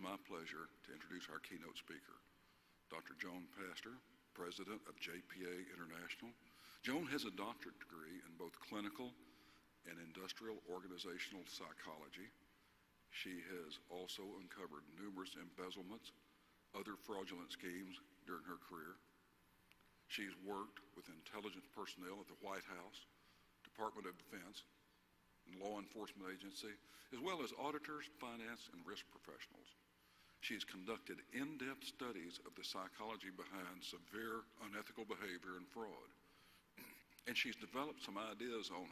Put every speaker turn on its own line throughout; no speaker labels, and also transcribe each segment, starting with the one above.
my pleasure to introduce our keynote speaker, Dr. Joan Pastor, President of JPA International. Joan has a doctorate degree in both clinical and industrial organizational psychology. She has also uncovered numerous embezzlements, other fraudulent schemes during her career. She's worked with intelligence personnel at the White House, Department of Defense, and law enforcement agency, as well as auditors, finance, and risk professionals. She's conducted in-depth studies of the psychology behind severe unethical behavior and fraud. And she's developed some ideas on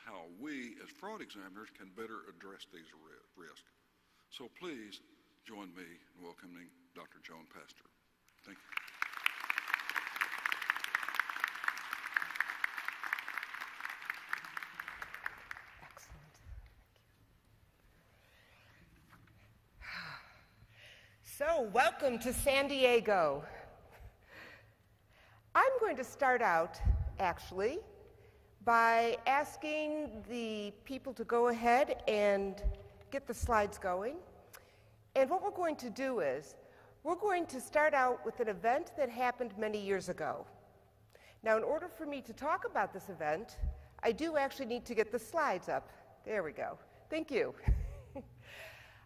how we, as fraud examiners, can better address these risks. So please join me in welcoming Dr. Joan Pastor. Thank you.
Excellent. So, welcome to San Diego. I'm going to start out, actually, by asking the people to go ahead and get the slides going. And what we're going to do is, we're going to start out with an event that happened many years ago. Now, in order for me to talk about this event, I do actually need to get the slides up. There we go. Thank you.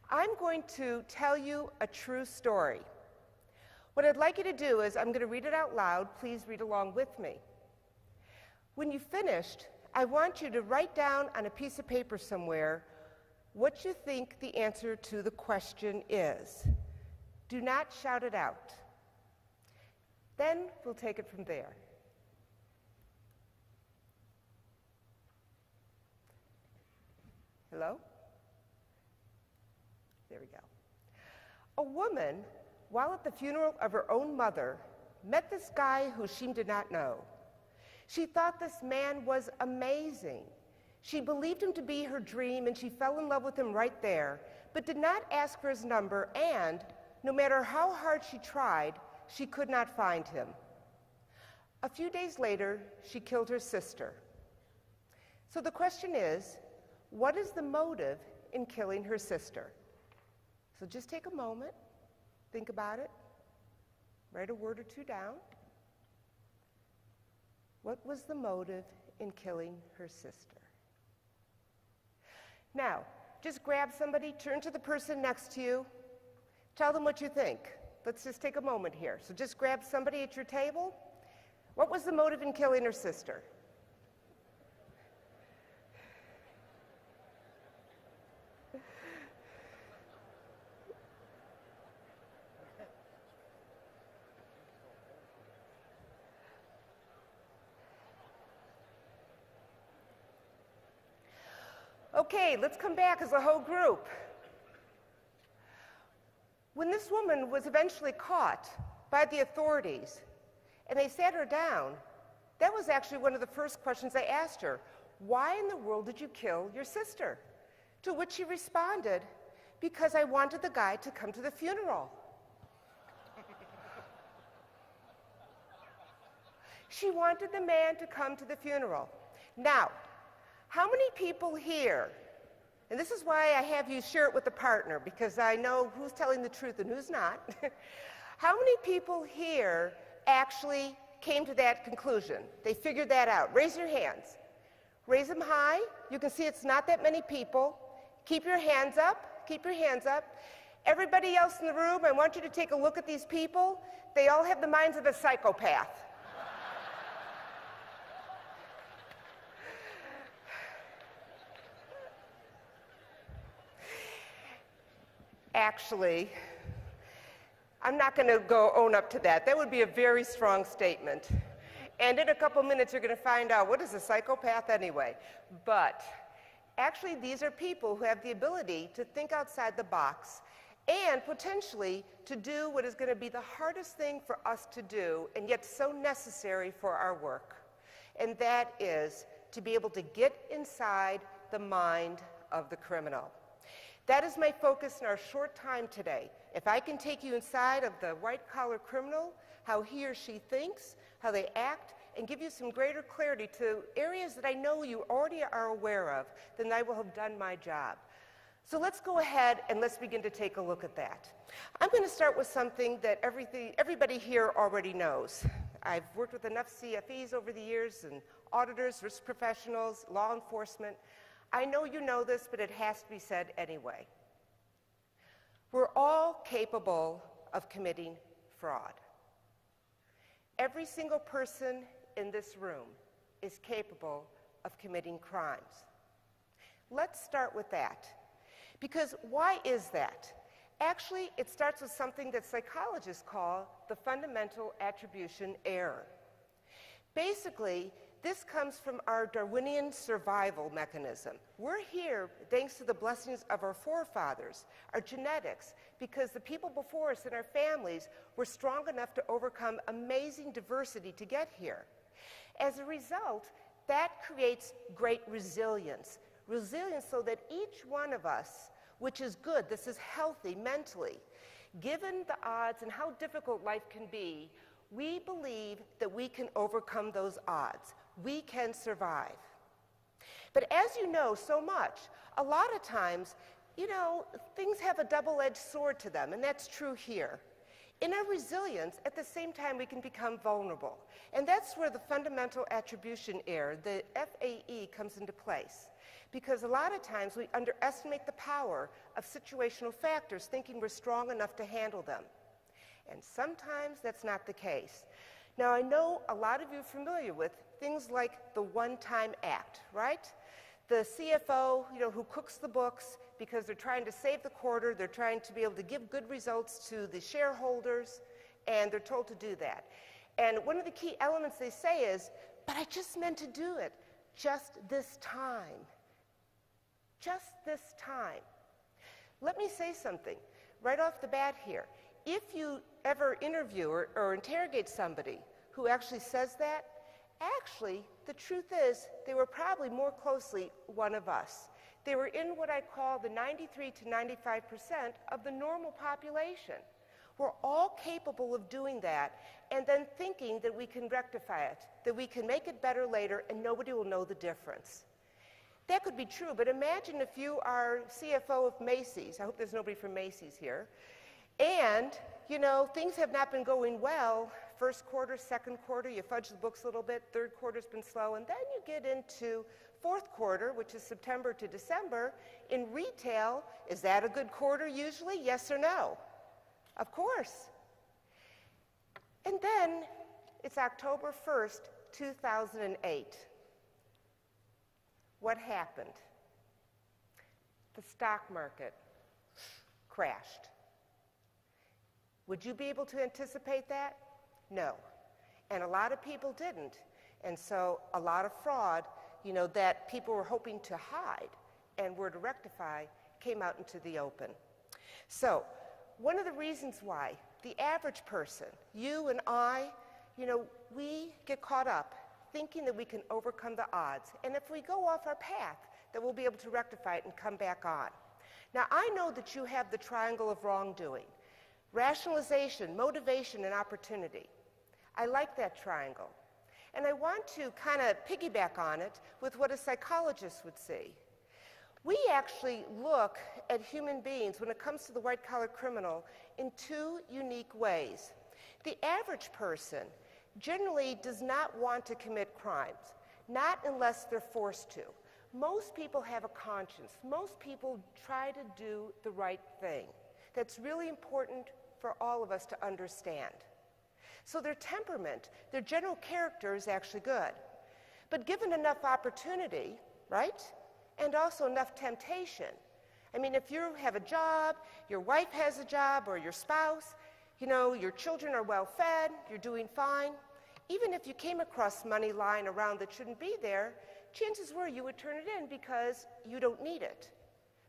I'm going to tell you a true story. What I'd like you to do is, I'm going to read it out loud. Please read along with me. When you've finished, I want you to write down on a piece of paper somewhere what you think the answer to the question is. Do not shout it out. Then we'll take it from there. Hello? There we go. A woman, while at the funeral of her own mother, met this guy who she did not know. She thought this man was amazing. She believed him to be her dream, and she fell in love with him right there, but did not ask for his number, and no matter how hard she tried, she could not find him. A few days later, she killed her sister. So the question is, what is the motive in killing her sister? So just take a moment, think about it, write a word or two down. What was the motive in killing her sister? Now, just grab somebody, turn to the person next to you, tell them what you think. Let's just take a moment here. So just grab somebody at your table. What was the motive in killing her sister? Okay, let's come back as a whole group. When this woman was eventually caught by the authorities and they sat her down, that was actually one of the first questions they asked her. Why in the world did you kill your sister? To which she responded, because I wanted the guy to come to the funeral. She wanted the man to come to the funeral. Now, how many people here, and this is why I have you share it with a partner, because I know who's telling the truth and who's not. How many people here actually came to that conclusion? They figured that out. Raise your hands. Raise them high. You can see it's not that many people. Keep your hands up. Keep your hands up. Everybody else in the room, I want you to take a look at these people. They all have the minds of a psychopath. Actually, I'm not going to go own up to that. That would be a very strong statement. And in a couple minutes, you're going to find out what is a psychopath anyway. But actually, these are people who have the ability to think outside the box and potentially to do what is going to be the hardest thing for us to do and yet so necessary for our work. And that is to be able to get inside the mind of the criminal. That is my focus in our short time today. If I can take you inside of the white-collar criminal, how he or she thinks, how they act, and give you some greater clarity to areas that I know you already are aware of, then I will have done my job. So let's go ahead and let's begin to take a look at that. I'm going to start with something that everybody here already knows. I've worked with enough CFEs over the years, and auditors, risk professionals, law enforcement. I know you know this, but it has to be said anyway. We're all capable of committing fraud. Every single person in this room is capable of committing crimes. Let's start with that. Because why is that? Actually, it starts with something that psychologists call the fundamental attribution error. Basically, this comes from our Darwinian survival mechanism. We're here thanks to the blessings of our forefathers, our genetics, because the people before us and our families were strong enough to overcome amazing diversity to get here. As a result, that creates great resilience. Resilience so that each one of us, which is good, this is healthy mentally, given the odds and how difficult life can be, we believe that we can overcome those odds. We can survive. But as you know so much, a lot of times, things have a double-edged sword to them, and that's true here. In our resilience, at the same time, we can become vulnerable. And that's where the fundamental attribution error, the FAE, comes into place. Because a lot of times we underestimate the power of situational factors, thinking we're strong enough to handle them. And sometimes that's not the case. Now, I know a lot of you are familiar with things like the one-time act, right? The CFO, who cooks the books because they're trying to save the quarter, they're trying to be able to give good results to the shareholders, and they're told to do that. And one of the key elements they say is, but I just meant to do it just this time. Just this time. Let me say something right off the bat here. If you ever interview or interrogate somebody who actually says that, actually, the truth is they were probably more closely one of us. They were in what I call the 93 to 95% of the normal population. We're all capable of doing that and then thinking that we can rectify it, that we can make it better later and nobody will know the difference. That could be true, but imagine if you are CFO of Macy's. I hope there's nobody from Macy's here. And, things have not been going well. First quarter, second quarter, you fudge the books a little bit. Third quarter's been slow. And then you get into fourth quarter, which is September to December. In retail, is that a good quarter usually? Yes or no? Of course. And then it's October 1st, 2008. What happened? The stock market crashed. Would you be able to anticipate that? No. And a lot of people didn't. And so a lot of fraud, that people were hoping to hide and were to rectify came out into the open. So one of the reasons why the average person, you and I, we get caught up thinking that we can overcome the odds. And if we go off our path, that we'll be able to rectify it and come back on. Now, I know that you have the triangle of wrongdoing. Rationalization, motivation, and opportunity. I like that triangle. And I want to kind of piggyback on it with what a psychologist would see. We actually look at human beings when it comes to the white-collar criminal in two unique ways. The average person generally does not want to commit crimes, not unless they're forced to. Most people have a conscience. Most people try to do the right thing. That's really important for all of us to understand. So their temperament, their general character is actually good. But given enough opportunity, right, and also enough temptation, I mean, if you have a job, your wife has a job, or your spouse, your children are well fed, you're doing fine, even if you came across money lying around that shouldn't be there, chances were you would turn it in because you don't need it.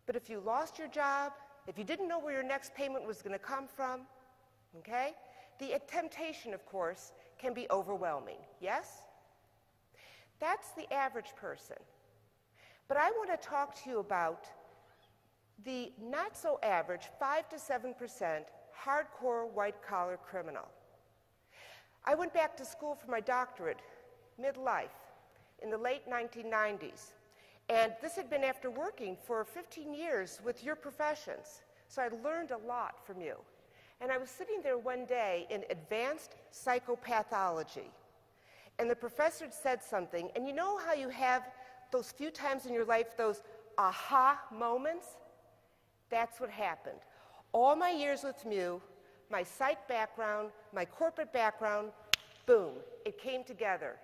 But if you lost your job, if you didn't know where your next payment was going to come from, okay, the temptation, of course, can be overwhelming, yes? That's the average person. But I want to talk to you about the not-so-average 5 to 7% hardcore white-collar criminal. I went back to school for my doctorate midlife in the late 1990s, And this had been after working for 15 years with your professions. So I learned a lot from you. And I was sitting there one day in advanced psychopathology, and the professor said something, and you know how you have those few times in your life, those aha moments? That's what happened. All my years with you, my psych background, my corporate background, boom, it came together.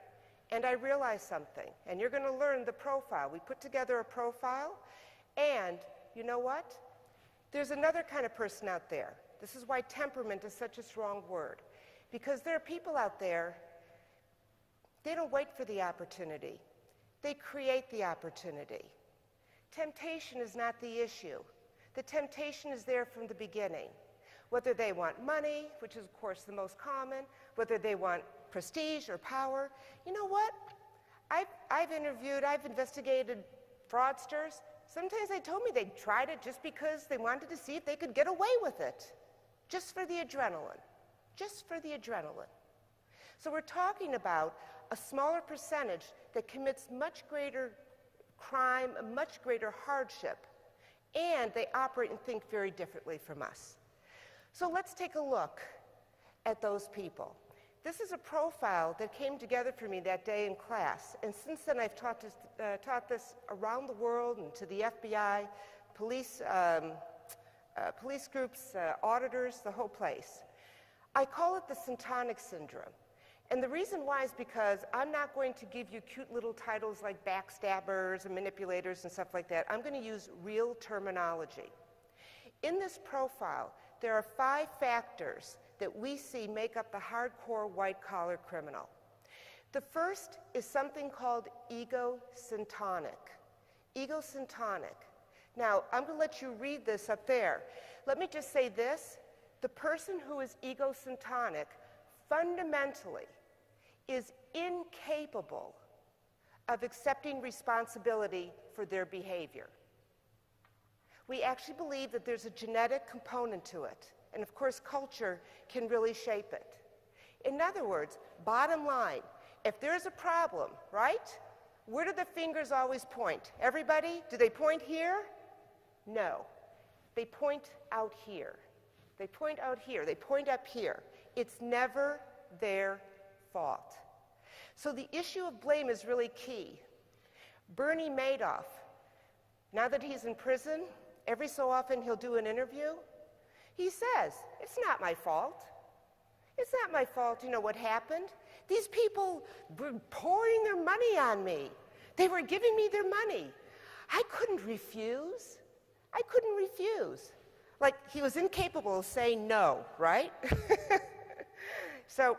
And I realized something, and you're going to learn the profile. We put together a profile, and you know what? There's another kind of person out there. This is why temperament is such a strong word. Because there are people out there, they don't wait for the opportunity. They create the opportunity. Temptation is not the issue. The temptation is there from the beginning. Whether they want money, which is of course the most common, whether they want prestige or power. You know what? I've investigated fraudsters. Sometimes they told me they tried it just because they wanted to see if they could get away with it. Just for the adrenaline. Just for the adrenaline. So we're talking about a smaller percentage that commits much greater crime, much greater hardship, and they operate and think very differently from us. So let's take a look at those people. This is a profile that came together for me that day in class, and since then I've taught this around the world and to the FBI, police groups, auditors, the whole place. I call it the syntonic syndrome. And the reason why is because I'm not going to give you cute little titles like backstabbers and manipulators and stuff like that. I'm going to use real terminology. In this profile, there are 5 factors that we see make up the hardcore white-collar criminal. The first is something called egosyntonic. Egosyntonic. Now, I'm going to let you read this up there. Let me just say this. The person who is egosyntonic fundamentally is incapable of accepting responsibility for their behavior. We actually believe that there's a genetic component to it, and of course culture can really shape it. In other words, bottom line, if there's a problem, right, where do the fingers always point? Everybody, do they point here? No. They point out here. They point out here. They point up here. It's never their fault. So the issue of blame is really key. Bernie Madoff, now that he's in prison, every so often he'll do an interview. He says, it's not my fault. It's not my fault, you know what happened? These people were pouring their money on me. They were giving me their money. I couldn't refuse. I couldn't refuse. Like, he was incapable of saying no, right? So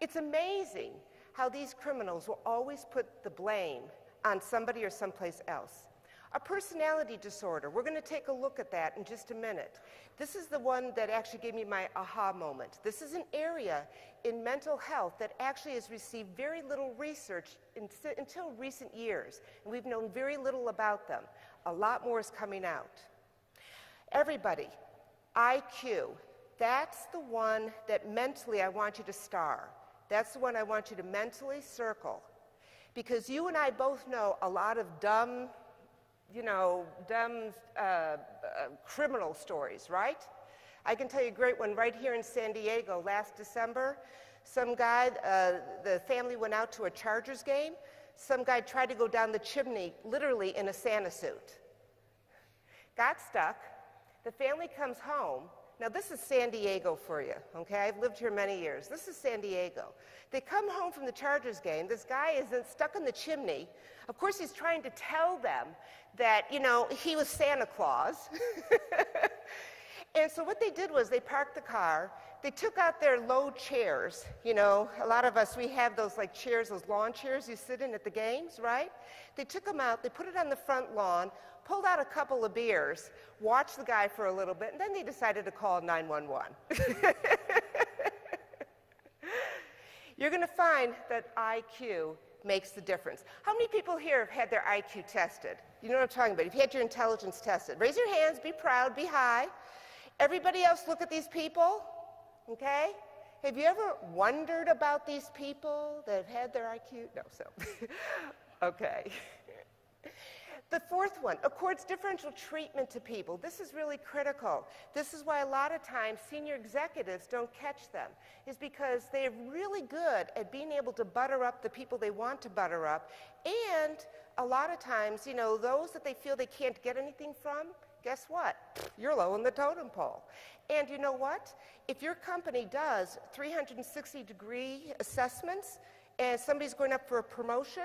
it's amazing how these criminals will always put the blame on somebody or someplace else. A personality disorder, we're going to take a look at that in just a minute. This is the one that actually gave me my aha moment. This is an area in mental health that actually has received very little research until recent years, and we've known very little about them. A lot more is coming out. Everybody, IQ, that's the one that mentally I want you to star. That's the one I want you to mentally circle. Because you and I both know a lot of dumb criminal stories, right? I can tell you a great one right here in San Diego last December. Some guy, the family went out to a Chargers game. Some guy tried to go down the chimney, literally in a Santa suit. Got stuck. The family comes home. Now, this is San Diego for you, okay? I've lived here many years. This is San Diego. They come home from the Chargers game. This guy is stuck in the chimney. Of course, he's trying to tell them that, you know, he was Santa Claus. And so what they did was they parked the car. They took out their low chairs. You know, a lot of us, we have those like chairs, those lawn chairs you sit in at the games, right? They took them out. They put it on the front lawn, pulled out a couple of beers, watched the guy for a little bit, and then they decided to call 911. You're going to find that IQ makes the difference. How many people here have had their IQ tested? You know what I'm talking about. You've had your intelligence tested. Raise your hands, be proud, be high. Everybody else look at these people, okay? Have you ever wondered about these people that have had their IQ? No, so, okay. The fourth one, accords differential treatment to people. This is really critical. This is why a lot of times senior executives don't catch them, is because they're really good at being able to butter up the people they want to butter up, and a lot of times, you know, those that they feel they can't get anything from, guess what? You're low in the totem pole. And you know what? If your company does 360-degree assessments and somebody's going up for a promotion,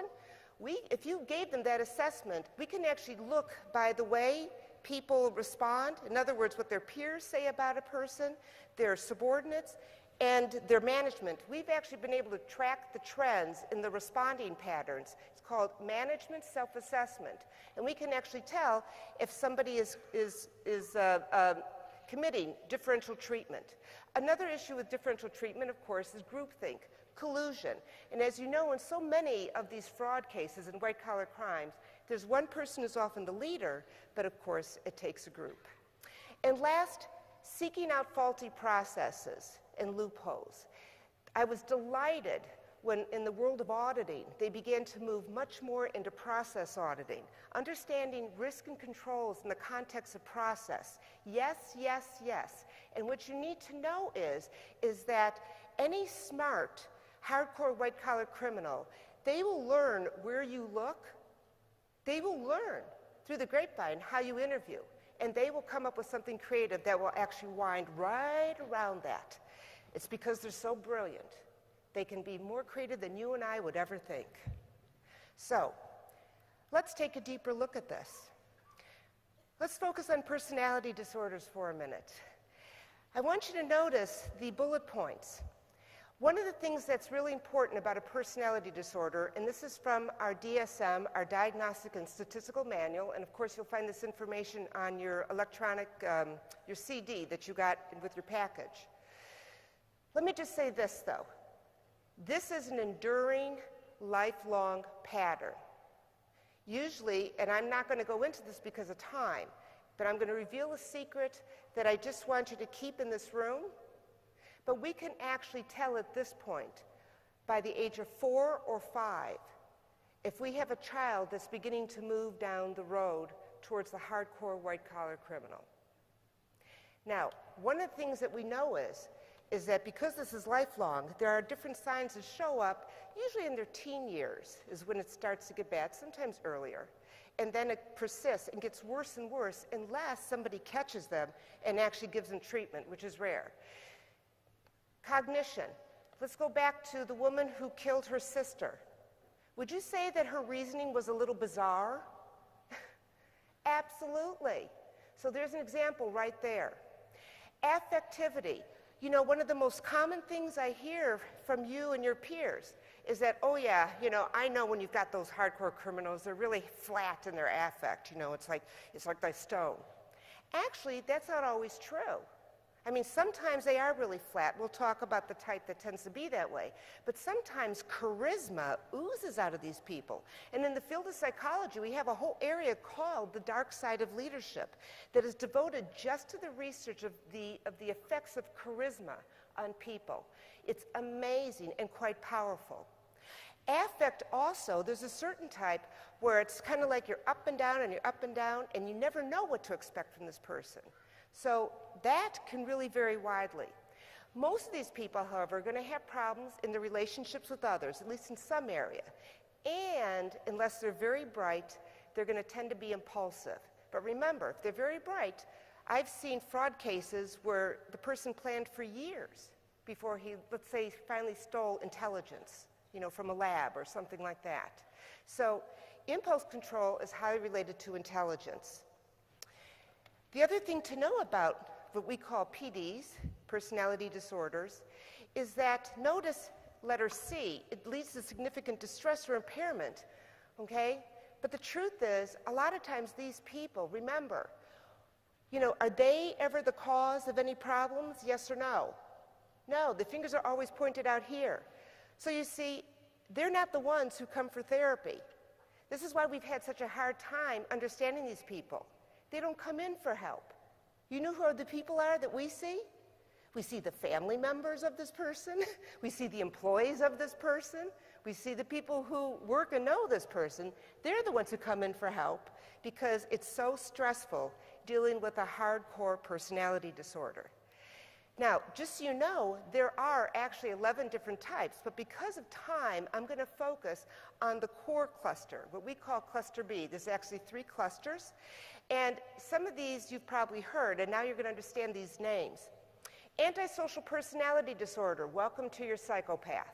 if you gave them that assessment, we can actually look by the way people respond, in other words, what their peers say about a person, their subordinates, and their management. We've actually been able to track the trends in the responding patterns. It's called management self-assessment. And we can actually tell if somebody is committing differential treatment. Another issue with differential treatment, of course, is groupthink. Collusion. And as you know, in so many of these fraud cases and white-collar crimes, there's one person who's often the leader, but of course it takes a group. And last, seeking out faulty processes and loopholes. I was delighted when in the world of auditing, they began to move much more into process auditing, understanding risk and controls in the context of process. Yes, yes, yes. And what you need to know is that any smart, hardcore white-collar criminal, they will learn where you look. They will learn through the grapevine how you interview. And they will come up with something creative that will actually wind right around that. It's because they're so brilliant. They can be more creative than you and I would ever think. So, let's take a deeper look at this. Let's focus on personality disorders for a minute. I want you to notice the bullet points. One of the things that's really important about a personality disorder, and this is from our DSM, our Diagnostic and Statistical Manual, and of course you'll find this information on your electronic, your CD that you got with your package. Let me just say this though. This is an enduring, lifelong pattern. Usually, and I'm not going to go into this because of time, but I'm going to reveal a secret that I just want you to keep in this room. But we can actually tell at this point, by the age of 4 or 5, if we have a child that's beginning to move down the road towards the hardcore white-collar criminal. Now, one of the things that we know is that because this is lifelong, there are different signs that show up, usually in their teen years is when it starts to get bad, sometimes earlier. And then it persists and gets worse and worse unless somebody catches them and actually gives them treatment, which is rare. Cognition. Let's go back to the woman who killed her sister. Would you say that her reasoning was a little bizarre? Absolutely. So there's an example right there. Affectivity. You know, one of the most common things I hear from you and your peers is that, oh yeah, you know, I know when you've got those hardcore criminals, they're really flat in their affect, you know, it's like the stone. Actually, that's not always true. I mean, sometimes they are really flat. We'll talk about the type that tends to be that way. But sometimes charisma oozes out of these people. And in the field of psychology, we have a whole area called the dark side of leadership that is devoted just to the research of the effects of charisma on people. It's amazing and quite powerful. Affect also, there's a certain type where it's kind of like you're up and down and you're up and down, and you never know what to expect from this person. So that can really vary widely. Most of these people, however, are going to have problems in their relationships with others, at least in some area. And unless they're very bright, they're going to tend to be impulsive. But remember, if they're very bright, I've seen fraud cases where the person planned for years before he, let's say, finally stole intelligence, you know, from a lab or something like that. So impulse control is highly related to intelligence. The other thing to know about what we call PDs, personality disorders, is that, notice letter C, it leads to significant distress or impairment, okay? But the truth is, a lot of times these people, remember, you know, are they ever the cause of any problems, yes or no? No, the fingers are always pointed out here. So you see, they're not the ones who come for therapy. This is why we've had such a hard time understanding these people. They don't come in for help. You know who the people are that we see? We see the family members of this person. We see the employees of this person. We see the people who work and know this person. They're the ones who come in for help because it's so stressful dealing with a hardcore personality disorder. Now, just so you know, there are actually 11 different types, but because of time, I'm going to focus on the core cluster, what we call cluster B. There's actually 3 clusters, and some of these you've probably heard, and now you're going to understand these names. Antisocial personality disorder, welcome to your psychopath.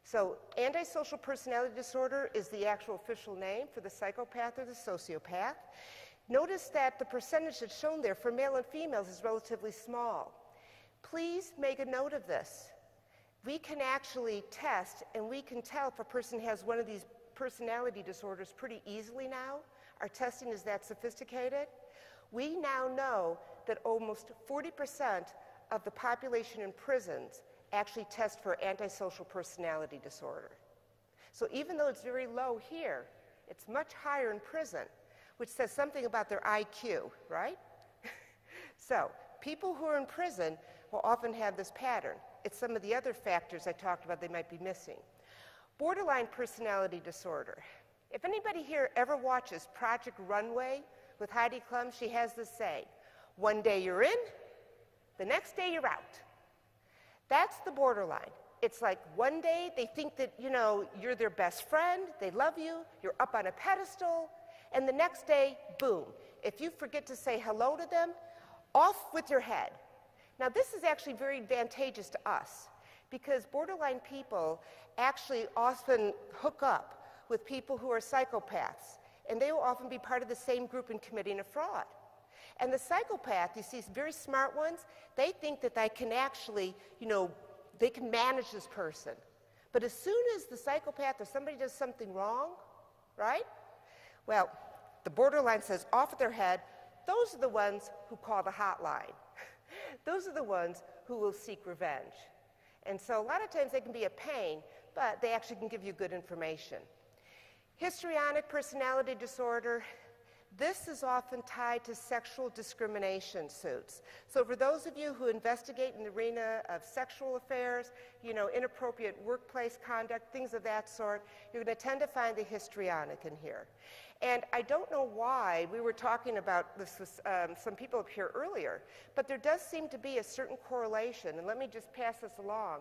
So antisocial personality disorder is the actual official name for the psychopath or the sociopath. Notice that the percentage that's shown there for male and females is relatively small. Please make a note of this. We can actually test and we can tell if a person has one of these personality disorders pretty easily now. Our testing is that sophisticated. We now know that almost 40% of the population in prisons actually test for antisocial personality disorder. So even though it's very low here, it's much higher in prison, which says something about their IQ, right? So people who are in prison will often have this pattern. It's some of the other factors I talked about they might be missing. Borderline personality disorder. If anybody here ever watches Project Runway with Heidi Klum, she has this saying, one day you're in, the next day you're out. That's the borderline. It's like one day they think that, you're their best friend, they love you, you're up on a pedestal, and the next day, boom. If you forget to say hello to them, off with your head. Now, this is actually very advantageous to us because borderline people actually often hook up with people who are psychopaths, and they will often be part of the same group in committing a fraud. And the psychopath, you see, very smart ones, they think that they can actually, they can manage this person. But as soon as the psychopath or somebody does something wrong, right? Well, the borderline says off with their head. Those are the ones who call the hotline. Those are the ones who will seek revenge. And so a lot of times they can be a pain, but they actually can give you good information. Histrionic personality disorder. This is often tied to sexual discrimination suits. So for those of you who investigate in the arena of sexual affairs, inappropriate workplace conduct, things of that sort, you're going to tend to find the histrionic in here. And I don't know why we were talking about this with some people up here earlier, but there does seem to be a certain correlation, and let me just pass this along.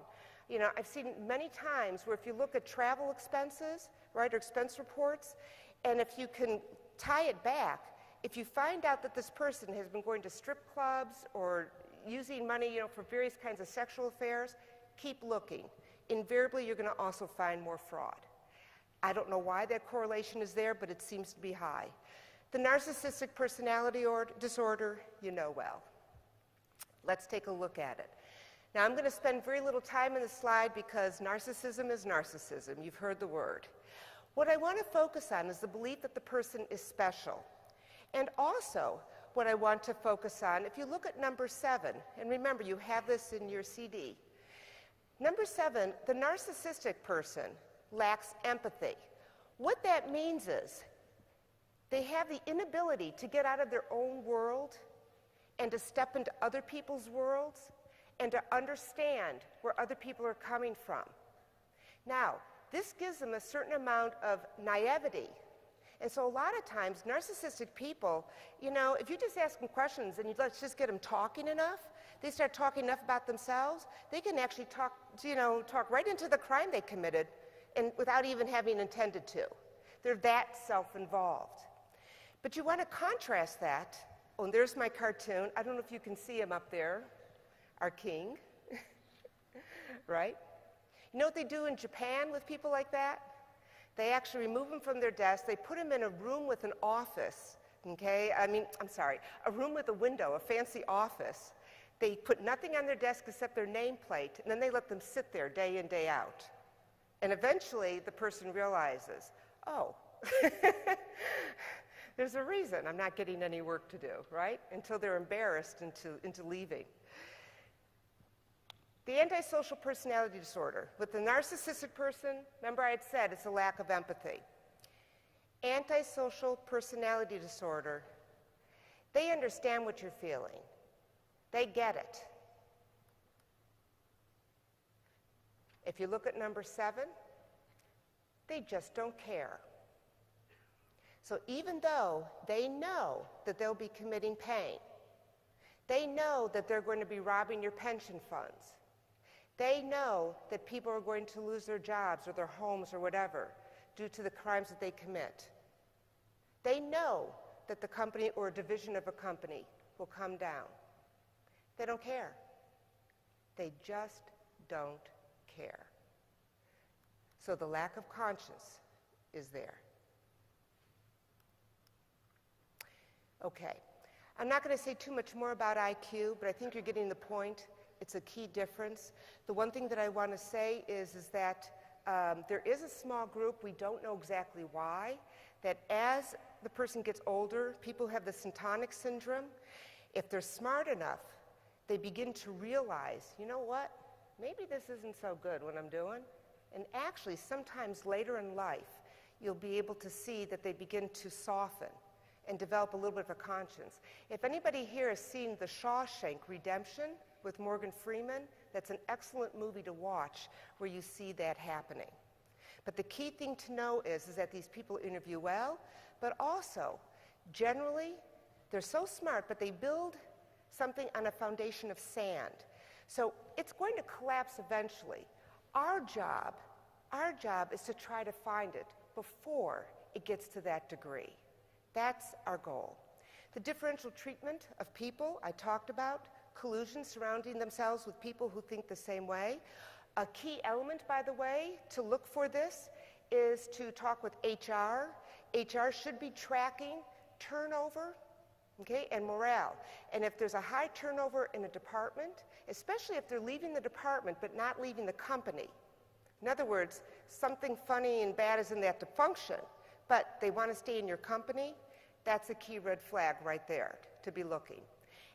I've seen many times where if you look at travel expenses, right, or expense reports, and if you can tie it back, if you find out that this person has been going to strip clubs or using money, for various kinds of sexual affairs, keep looking. Invariably, you're going to also find more fraud. I don't know why that correlation is there, but it seems to be high. The narcissistic personality disorder, you know well. Let's take a look at it. Now, I'm going to spend very little time in this slide because narcissism is narcissism. You've heard the word. What I want to focus on is the belief that the person is special. And also, what I want to focus on, if you look at number 7, and remember, you have this in your CD. Number 7, the narcissistic person lacks empathy. What that means is they have the inability to get out of their own world and to step into other people's worlds and to understand where other people are coming from. Now, this gives them a certain amount of naivety. And so a lot of times, narcissistic people, if you just ask them questions and let's just get them talking enough, they start talking enough about themselves, they can actually talk right into the crime they committed and without even having intended to. They're that self-involved. But you want to contrast that. Oh, and there's my cartoon. I don't know if you can see him up there, our king, right? You know what they do in Japan with people like that? They actually remove them from their desk. They put them in a room with an office, okay? A room with a window, a fancy office. They put nothing on their desk except their nameplate, and then they let them sit there day in, day out. And eventually, the person realizes, oh, there's a reason I'm not getting any work to do, right? Until they're embarrassed into leaving. The antisocial personality disorder. With the narcissistic person, remember I had said it's a lack of empathy. Antisocial personality disorder, they understand what you're feeling. They get it. If you look at number 7, they just don't care. So even though they know that they'll be committing pain, they know that they're going to be robbing your pension funds, they know that people are going to lose their jobs or their homes or whatever due to the crimes that they commit, they know that the company or a division of a company will come down. They don't care. They just don't care. So the lack of conscience is there. Okay. I'm not going to say too much more about IQ, but I think you're getting the point. It's a key difference. The one thing that I want to say is that there is a small group, we don't know exactly why, that as the person gets older, people have the syntonic syndrome. If they're smart enough, they begin to realize, you know what, maybe this isn't so good what I'm doing. And actually, sometimes later in life, you'll be able to see that they begin to soften and develop a little bit of a conscience. If anybody here has seen The Shawshank Redemption with Morgan Freeman, that's an excellent movie to watch where you see that happening. But the key thing to know is that these people interview well, but also, generally, they're so smart, but they build something on a foundation of sand. So it's going to collapse eventually. Our job is to try to find it before it gets to that degree. That's our goal. The differential treatment of people I talked about, collusion surrounding themselves with people who think the same way. A key element, by the way, to look for this is to talk with HR. HR should be tracking turnover, okay, and morale. And if there's a high turnover in a department, especially if they're leaving the department but not leaving the company, in other words, something funny and bad is in that to function, but they want to stay in your company, that's a key red flag right there to be looking.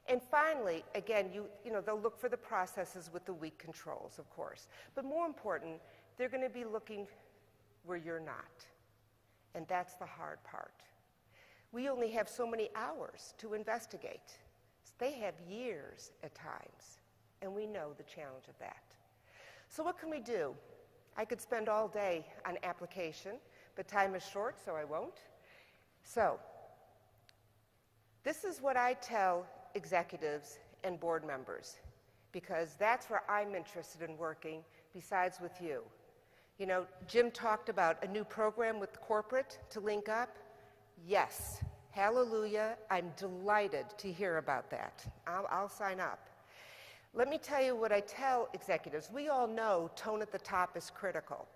And finally, again, they'll look for the processes with the weak controls, of course. But more important, they're going to be looking where you're not. And that's the hard part. We only have so many hours to investigate. They have years at times, and we know the challenge of that. So what can we do? I could spend all day on application, but time is short, so I won't. So this is what I tell executives and board members, because that's where I'm interested in working besides with you. You know, Jim talked about a new program with corporate to link up. Yes, hallelujah, I'm delighted to hear about that. I'll sign up. Let me tell you what I tell executives. We all know tone at the top is critical.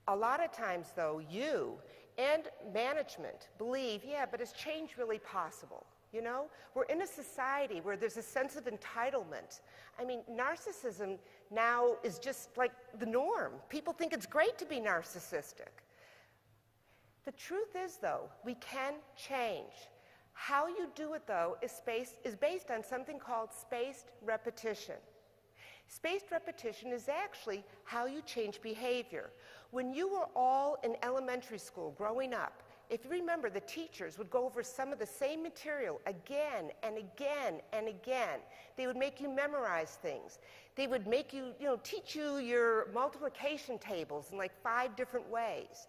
A lot of times, though, you and management believe, yeah, but is change really possible? You know, we're in a society where there's a sense of entitlement. I mean, narcissism now is just like the norm. People think it's great to be narcissistic. The truth is, though, we can change. How you do it, though, is based on something called spaced repetition. Spaced repetition is actually how you change behavior. When you were all in elementary school growing up, if you remember, the teachers would go over some of the same material again and again and again. They would make you memorize things. They would make you, teach you your multiplication tables in like 5 different ways.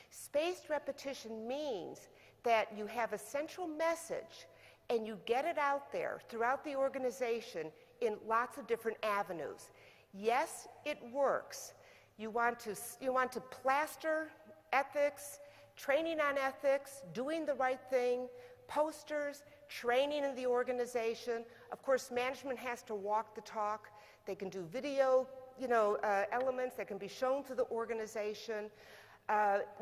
Spaced repetition means that you have a central message and you get it out there throughout the organization in lots of different avenues. Yes, it works. You want to plaster ethics, training on ethics, doing the right thing, posters, training in the organization. Of course, management has to walk the talk. They can do video, elements that can be shown to the organization.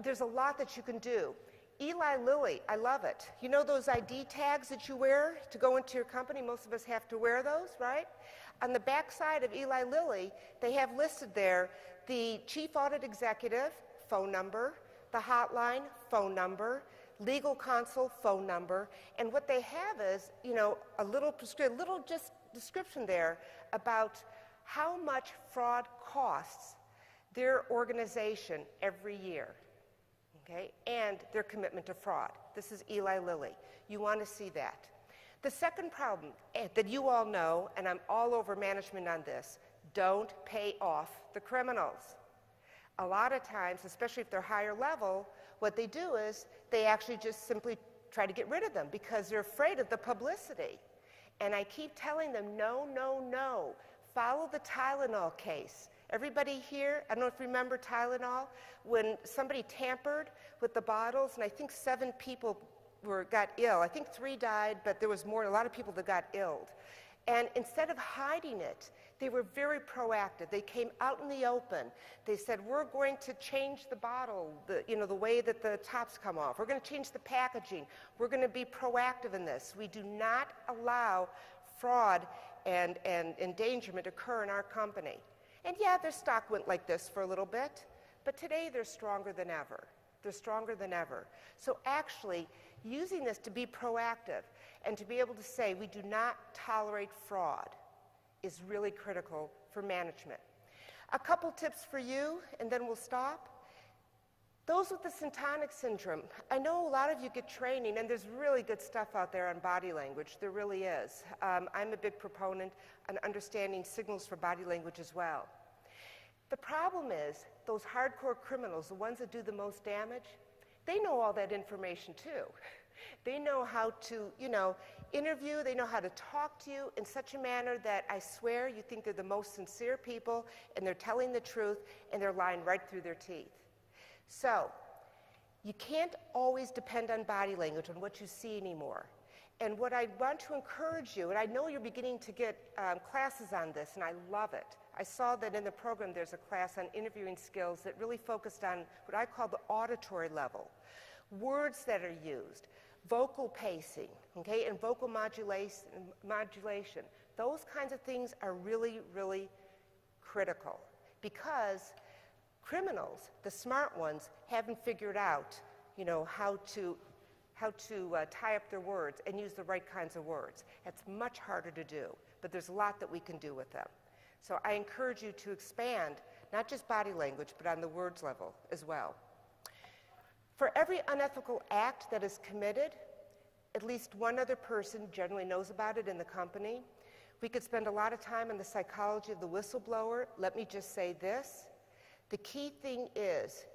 There's a lot that you can do. Eli Lilly, I love it. You know those ID tags that you wear to go into your company? Most of us have to wear those, right? On the back side of Eli Lilly, they have listed there the chief audit executive phone number, the hotline phone number, legal counsel phone number, and what they have is, a little just description there about how much fraud costs their organization every year. Okay, and their commitment to fraud. This is Eli Lilly. You want to see that. The second problem that you all know, and I'm all over management on this, don't pay off the criminals. A lot of times, especially if they're higher level, what they do is they actually just simply try to get rid of them because they're afraid of the publicity. And I keep telling them, no, no, no. Follow the Tylenol case. Everybody here, I don't know if you remember Tylenol, when somebody tampered with the bottles, and I think 7 people got ill. I think 3 died, but there was a lot of people that got ill. And instead of hiding it, they were very proactive. They came out in the open. They said, we're going to change the bottle, the way that the tops come off. We're going to change the packaging. We're going to be proactive in this. We do not allow fraud and endangerment occur in our company. And yeah, their stock went like this for a little bit, but today they're stronger than ever. They're stronger than ever. So actually, using this to be proactive and to be able to say we do not tolerate fraud is really critical for management. A couple tips for you, and then we'll stop. Those with the syntonic syndrome, I know a lot of you get training, and there's really good stuff out there on body language. There really is. I'm a big proponent on understanding signals for body language as well. The problem is those hardcore criminals, the ones that do the most damage, they know all that information too. They know how to, interview, they know how to talk to you in such a manner that I swear you think they're the most sincere people and they're telling the truth and they're lying right through their teeth. So, you can't always depend on body language, on what you see anymore. And what I want to encourage you, and I know you're beginning to get classes on this, and I love it. I saw that in the program there's a class on interviewing skills that really focused on what I call the auditory level. Words that are used, vocal pacing, okay, and vocal modulation. Those kinds of things are really, really critical because criminals, the smart ones, haven't figured out, how to tie up their words and use the right kinds of words. That's much harder to do, but there's a lot that we can do with them. So I encourage you to expand, not just body language, but on the words level as well. For every unethical act that is committed, at least one other person generally knows about it in the company. We could spend a lot of time on the psychology of the whistleblower. Let me just say this. The key thing is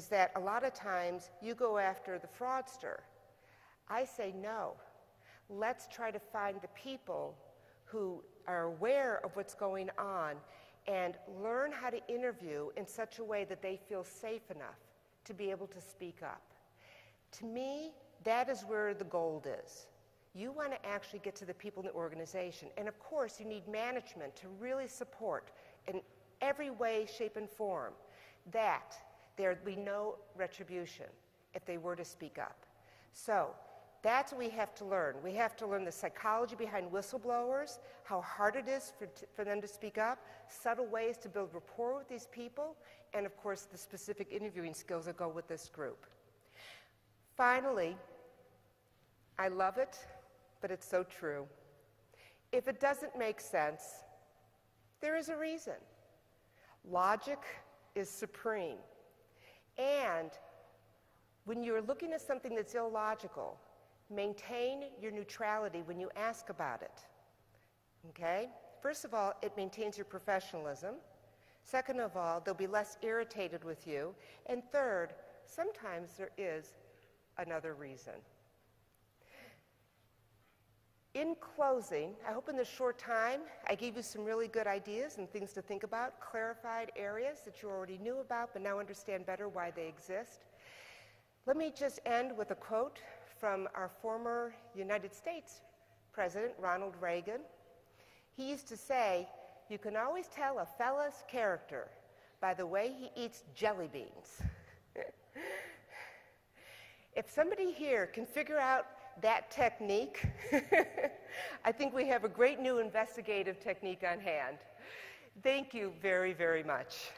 that a lot of times you go after the fraudster. I say no. Let's try to find the people who are aware of what's going on and learn how to interview in such a way that they feel safe enough to be able to speak up. To me, that is where the gold is. You want to actually get to the people in the organization. And of course, you need management to really support in every way, shape, and form that there be no retribution if they were to speak up. So that's what we have to learn. We have to learn the psychology behind whistleblowers, how hard it is for them to speak up, subtle ways to build rapport with these people, and of course the specific interviewing skills that go with this group. Finally, I love it, but it's so true. If it doesn't make sense, there is a reason. Logic is supreme. And when you're looking at something that's illogical, maintain your neutrality when you ask about it. Okay? First of all, it maintains your professionalism. Second of all, they'll be less irritated with you. And third, sometimes there is another reason. In closing, I hope in this short time I gave you some really good ideas and things to think about, clarified areas that you already knew about but now understand better why they exist. Let me just end with a quote from our former United States President, Ronald Reagan. He used to say, "You can always tell a fella's character by the way he eats jelly beans." If somebody here can figure out that technique, I think we have a great new investigative technique on hand. Thank you very, very much.